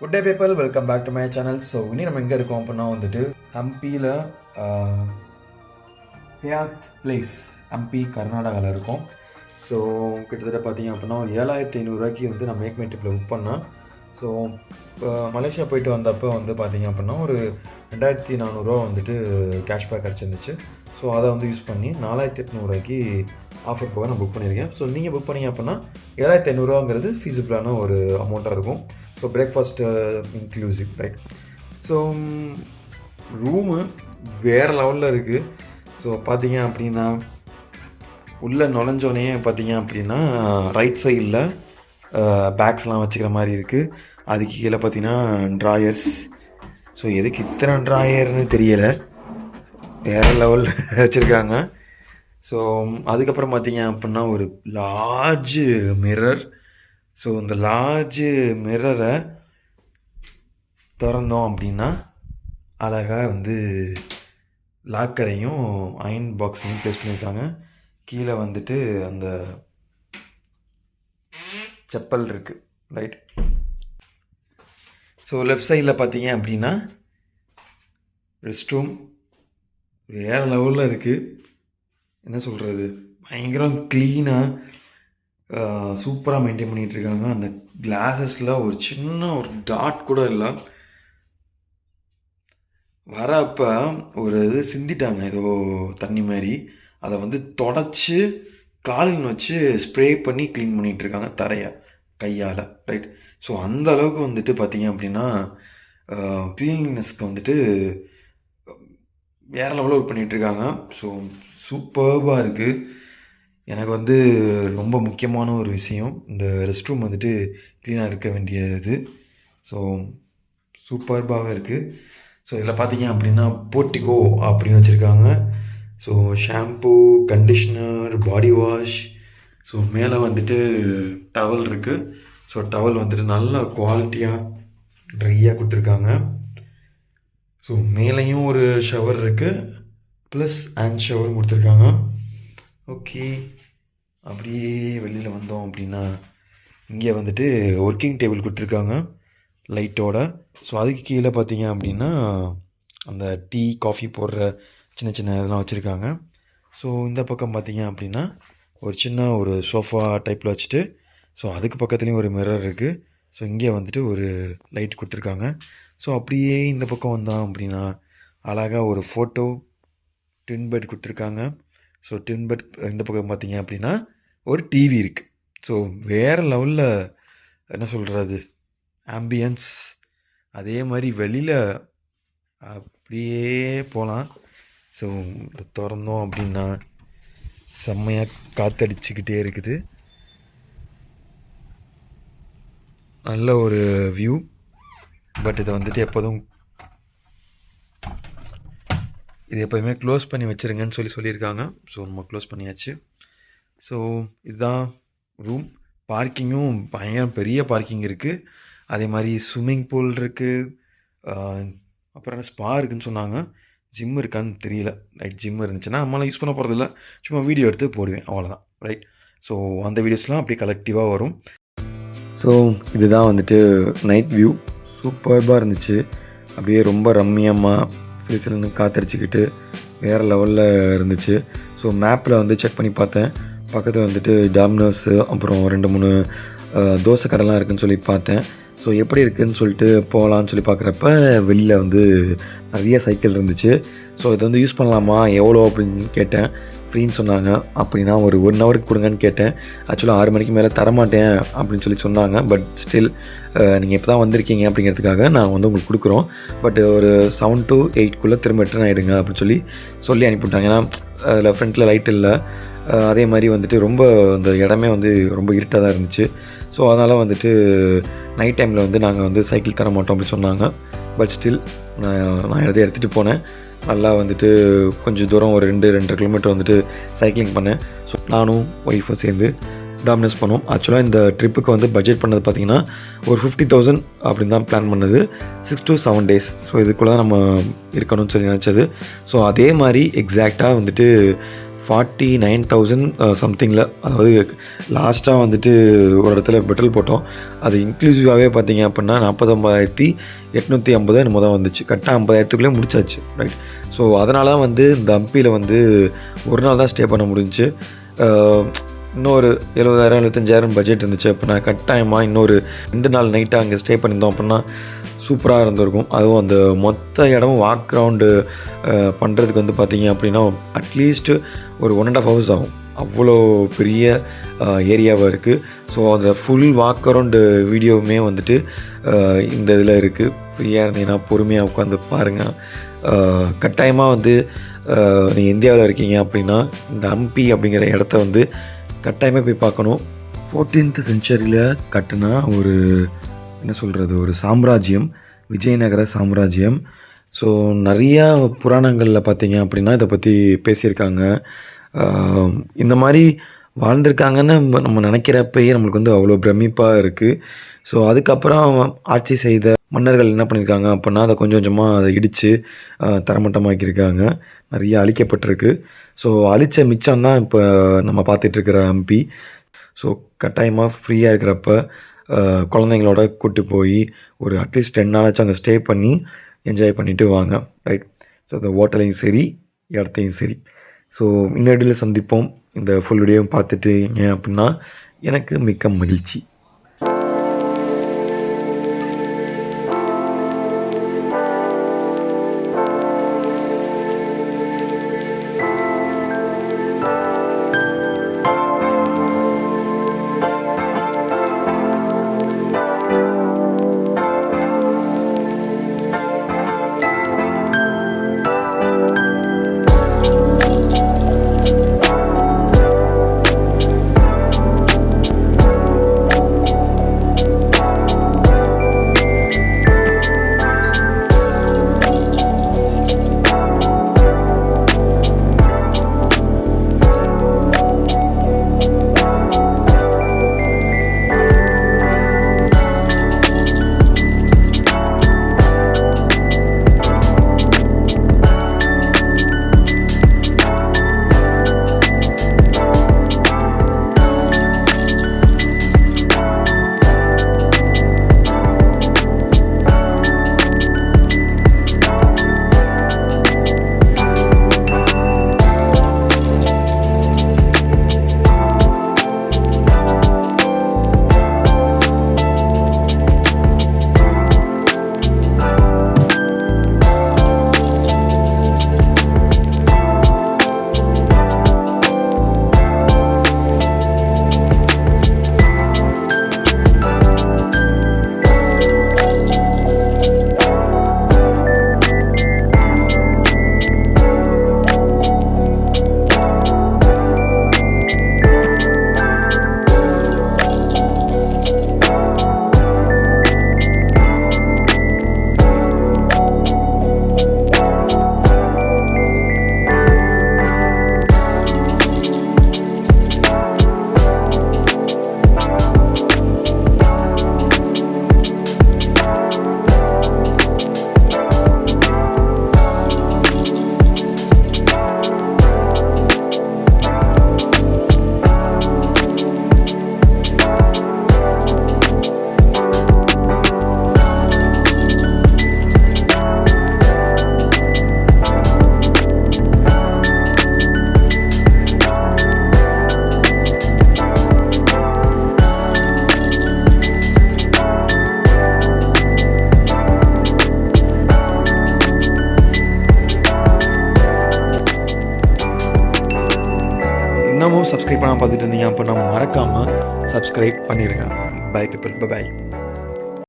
Good day people, welcome back to my channel. So இனி நம்ம எங்கே இருக்கோம் அப்படின்னா வந்துட்டு ஹம்பியில் ஹயாத் பிளேஸ், ஹம்பி கர்நாடகாவில் இருக்கோம். ஸோ கிட்டத்தட்ட பார்த்தீங்க அப்படின்னா ஒரு 7500 வந்து நான் மேக் மை ட்ரிப்பில் புக் பண்ணேன். ஸோ மலேசியா போயிட்டு வந்தப்போ வந்து பார்த்தீங்க அப்படின்னா ஒரு 2400 வந்துட்டு கேஷ்பேக் கிடச்சிருந்துச்சு. ஸோ அதை வந்து யூஸ் பண்ணி 4800 ஆஃபர் போக நான் புக் பண்ணியிருக்கேன். ஸோ நீங்கள் புக் பண்ணிங்க அப்படின்னா 7500 ஃபீஸிபிளான ஒரு அமௌண்ட்டாக இருக்கும். So breakfast inclusive, right? So room வேறு லெவலில் இருக்குது. ஸோ பார்த்தீங்க அப்படின்னா உள்ளே நுழைஞ்சோடனே பார்த்தீங்க அப்படின்னா ரைட் சைடில் பேக்ஸ்லாம் வச்சுக்கிற மாதிரி இருக்குது. அதுக்கு கீழே பார்த்தீங்கன்னா ட்ராயர்ஸ். ஸோ எதுக்கு இத்தனை ட்ராயர்னு தெரியலை, வேறு லெவலில் வச்சுருக்காங்க. ஸோ அதுக்கப்புறம் பார்த்தீங்க அப்படின்னா ஒரு லார்ஜ் மிரர். ஸோ இந்த லார்ஜ் மிரரை திறந்தோம் அப்படின்னா அழகாக வந்து லாக்கரையும் அயன் பாக்ஸையும் ப்ளேஸ் பண்ணியிருக்காங்க. கீழே வந்துட்டு அந்த செப்பல் இருக்குது, ரைட்? ஸோ லெஃப்ட் சைடில் பார்த்தீங்க அப்படின்னா ரெஸ்ட் ரூம் வேறு லெவலில் இருக்குது. என்ன சொல்கிறது, பயங்கரம் க்ளீனாக சூப்பராக மெயின்டைன் பண்ணிகிட்ருக்காங்க. அந்த கிளாஸஸில் ஒரு சின்ன ஒரு டாட் கூட இல்லை. வரப்போ ஒரு இது சிந்திட்டாங்க, ஏதோ தண்ணி மாதிரி. அதை வந்து தொடச்சி காலின் வச்சு ஸ்ப்ரே பண்ணி க்ளீன் பண்ணிகிட்ருக்காங்க தரையை கையால், ரைட்? ஸோ அந்த அளவுக்கு வந்துட்டு பார்த்தீங்க அப்படின்னா க்ளீனிங்னஸ்க்கு வந்துட்டு வேறு லெவலில் ஒர்க் பண்ணிகிட்ருக்காங்க. ஸோ சூப்பர்பாக இருக்குது. எனக்கு வந்து ரொம்ப முக்கியமான ஒரு விஷயம், இந்த ரெஸ்ட் ரூம் வந்துட்டு க்ளீனாக இருக்க வேண்டியது. ஸோ சூப்பர்பாக இருக்குது. ஸோ இதில் பார்த்தீங்க அப்படின்னா போர்ட்டிகோ அப்படின்னு வச்சுருக்காங்க. So shampoo, conditioner, body wash. So மேலே வந்துட்டு டவல் இருக்குது. ஸோ டவல் வந்துட்டு நல்ல குவாலிட்டியாக ட்ரையாக கொடுத்துருக்காங்க. ஸோ மேலேயும் ஒரு ஷவர் இருக்குது, ப்ளஸ் ஹேண்ட் ஷவரும் கொடுத்துருக்காங்க. ஓகே, அப்படியே வெளியில் வந்தோம் அப்படின்னா இங்கே வந்துட்டு ஒர்க்கிங் டேபிள் கொடுத்துருக்காங்க லைட்டோட. ஸோ அதுக்கு கீழே பார்த்தீங்க அப்படின்னா அந்த டீ காஃபி போடுற சின்ன சின்ன இதெல்லாம் வச்சுருக்காங்க. ஸோ இந்த பக்கம் பார்த்தீங்க அப்படின்னா ஒரு சின்ன ஒரு சோஃபா டைப்பில் வச்சுட்டு, ஸோ அதுக்கு பக்கத்துலேயும் ஒரு மிரர் இருக்குது. ஸோ இங்கே வந்துட்டு ஒரு லைட் கொடுத்துருக்காங்க. ஸோ அப்படியே இந்த பக்கம் வந்தோம் அப்படின்னா அழகாக ஒரு ஃபோட்டோ ட்வின் பெட் கொடுத்துருக்காங்க. ஸோ ட்வின் பெட் இந்த பக்கம் பார்த்தீங்க அப்படின்னா ஒரு டிவி இருக்குது. ஸோ வேறு லெவலில் என்ன சொல்கிறது ஆம்பியன்ஸ். அதே மாதிரி வெளியில் அப்படியே போகலாம். ஸோ திறந்தோம் அப்படின்னா செம்மையாக காற்றடிச்சிக்கிட்டே இருக்குது. நல்ல ஒரு வியூ. பட் இதை வந்துட்டு இது எப்போதுமே க்ளோஸ் பண்ணி வச்சுருங்கன்னு சொல்லியிருக்காங்க. ஸோ நம்ம க்ளோஸ் பண்ணியாச்சு. ஸோ இதுதான் ரூம். பார்க்கிங்கும் பயங்கர பெரிய பார்க்கிங் இருக்குது. அதே மாதிரி ஸ்விம்மிங் பூல் இருக்குது. அப்புறம் என்ன ஸ்பா இருக்குதுன்னு சொன்னாங்க. ஜிம் இருக்கான்னு தெரியல, ரைட்? ஜிம் இருந்துச்சுன்னா நம்மளாம் யூஸ் பண்ண போகிறதில்ல, சும்மா வீடியோ எடுத்து போடுவேன், அவ்வளோதான், ரைட்? ஸோ அந்த வீடியோஸ்லாம் அப்படியே கலெக்டிவாக வரும். ஸோ இதுதான் வந்துட்டு நைட் வியூ. சூப்பர்பாக இருந்துச்சு. அப்படியே ரொம்ப ரம்மியமாக சிலுன்னு காற்றடிச்சிக்கிட்டு வேறு லெவலில் இருந்துச்சு. ஸோ மேப்பில் வந்து செக் பண்ணி பார்த்தேன். பக்கத்தில் வந்துட்டு டாமினோஸு, அப்புறம் 2-3 தோசை கடைலாம் இருக்குதுன்னு சொல்லி பார்த்தேன். ஸோ எப்படி இருக்குதுன்னு சொல்லிட்டு போகலான்னு சொல்லி பார்க்குறப்ப வெளியில் வந்து நிறைய சைக்கிள் இருந்துச்சு. ஸோ இதை வந்து யூஸ் பண்ணலாமா, எவ்வளோ அப்படின்னு கேட்டேன். ஃப்ரீன்னு சொன்னாங்க. அப்படின்னா ஒரு 1 ஹவருக்கு கொடுங்கன்னு கேட்டேன். ஆக்சுவலாக 6 மணிக்கு மேலே தரமாட்டேன் அப்படின்னு சொன்னாங்க. பட் ஸ்டில் நீங்கள் இப்போ தான் வந்திருக்கீங்க அப்படிங்கிறதுக்காக நாங்கள் வந்து உங்களுக்கு கொடுக்குறோம். பட் ஒரு 7 to 8 திரும்ப ரிட்டர்ன் ஆகிடுங்க அப்படின்னு சொல்லி அனுப்பிவிட்டாங்க. ஏன்னா அதில் ஃப்ரண்ட்டில் லைட் இல்லை. அதே மாதிரி வந்துட்டு ரொம்ப அந்த இடமே வந்து ரொம்ப இருட்டாக தான் இருந்துச்சு. ஸோ அதனால் வந்துட்டு நைட் டைமில் வந்து நாங்கள் வந்து சைக்கிள் தர மாட்டோம் அப்படின்னு சொன்னாங்க. பட் ஸ்டில் நான் எதை எடுத்துகிட்டு போனேன். நல்லா வந்துட்டு கொஞ்சம் தூரம் ஒரு 2-2.5 கிலோமீட்டர் வந்துட்டு சைக்கிளிங் பண்ணேன். ஸோ நானும் ஒய்ஃபும் சேர்ந்து டாமினஸ் பண்ணோம். ஆக்சுவலாக இந்த ட்ரிப்புக்கு வந்து பட்ஜெட் பண்ணது பார்த்திங்கன்னா ஒரு 50,000 அப்படின்னு தான் பிளான் பண்ணது. 6 to 7 days. ஸோ இதுக்குள்ளே தான் நம்ம இருக்கணும்னு சொல்லி நினச்சது. ஸோ அதே மாதிரி எக்ஸாக்டாக வந்துட்டு 49,000 சம்திங்கில், அதாவது லாஸ்ட்டாக வந்துட்டு ஒரு இடத்துல பெட்ரோல் போட்டோம். அது இன்க்ளூசிவாகவே பார்த்தீங்க அப்படின்னா 49,850 என்னமோ தான் வந்துச்சு. கரெக்டாக 50,000க்குள்ளே முடிச்சாச்சு, ரைட். ஸோ அதனால தான் வந்து இந்த ஹம்பியில் வந்து ஒரு நாள் தான் ஸ்டே பண்ண முடிஞ்சுச்சு. இன்னொரு 70,000 75,000 பட்ஜெட் இருந்துச்சு அப்படின்னா கட்டாயமாக இன்னொரு 2 நாள் நைட்டாக அங்கே ஸ்டே பண்ணியிருந்தோம் அப்படின்னா சூப்பராக இருந்திருக்கும். அதுவும் அந்த மொத்த இடமும் வாக் ரவுண்டு பண்ணுறதுக்கு வந்து பார்த்திங்க அப்படின்னா அட்லீஸ்ட்டு ஒரு 1.5 hours ஆகும். அவ்வளோ பெரிய ஏரியாவாக இருக்குது. ஸோ அந்த ஃபுல் வாக் அரவுண்டு வீடியோவுமே வந்துட்டு இந்த இதில் இருக்குது. ஃப்ரீயாக இருந்தீங்கன்னா பொறுமையாக உட்காந்து பாருங்கள். கட்டாயமாக வந்து நீங்கள் இந்தியாவில் இருக்கீங்க அப்படின்னா இந்த ஹம்பி அப்படிங்கிற இடத்த வந்து கட்டாயமாக போய் பார்க்கணும். 14th centuryயில் கட்டினா ஒரு என்ன சொல்கிறது, ஒரு சாம்ராஜ்யம், விஜயநகர சாம்ராஜ்யம். ஸோ நிறையா புராணங்களில் பார்த்தீங்க அப்படின்னா இதை பற்றி பேசியிருக்காங்க. இந்த மாதிரி வாழ்ந்திருக்காங்கன்னு நம்ம நினைக்கிறப்பயே நம்மளுக்கு வந்து அவ்வளோ பிரமிப்பாக இருக்குது. ஸோ அதுக்கப்புறம் ஆட்சி செய்த மன்னர்கள் என்ன பண்ணியிருக்காங்க அப்படின்னா அதை கொஞ்சம் கொஞ்சமாக அதை இடித்து தரமட்டமாக்கியிருக்காங்க. நிறைய அழிக்கப்பட்டிருக்கு. ஸோ அழித்த மிச்சம் தான் இப்போ நம்ம பார்த்துட்ருக்கிற ஹம்பி. ஸோ கட்டாயமாக ஃப்ரீயாக இருக்கிறப்ப குழந்தைங்களோட கூட்டி போய் ஒரு அட்லீஸ்ட் 2 நாளாச்சும் அங்கே ஸ்டே பண்ணி என்ஜாய் பண்ணிவிட்டு வாங்க, ரைட். ஸோ இந்த ஹோட்டலையும் சரி இடத்தையும் சரி. ஸோ இன்னொரு சந்திப்போம். இந்த ஃபுல் வீடியோவும் பார்த்துட்டீங்க அப்படின்னா எனக்கு மிக்க மகிழ்ச்சி. இன்னமும் சப்ஸ்கிரைப் பண்ணாமல் பார்த்துட்டு இருந்தீங்க அப்படின்னா மறக்காமல் சப்ஸ்கிரைப் பண்ணிடுங்க. Bye people, by.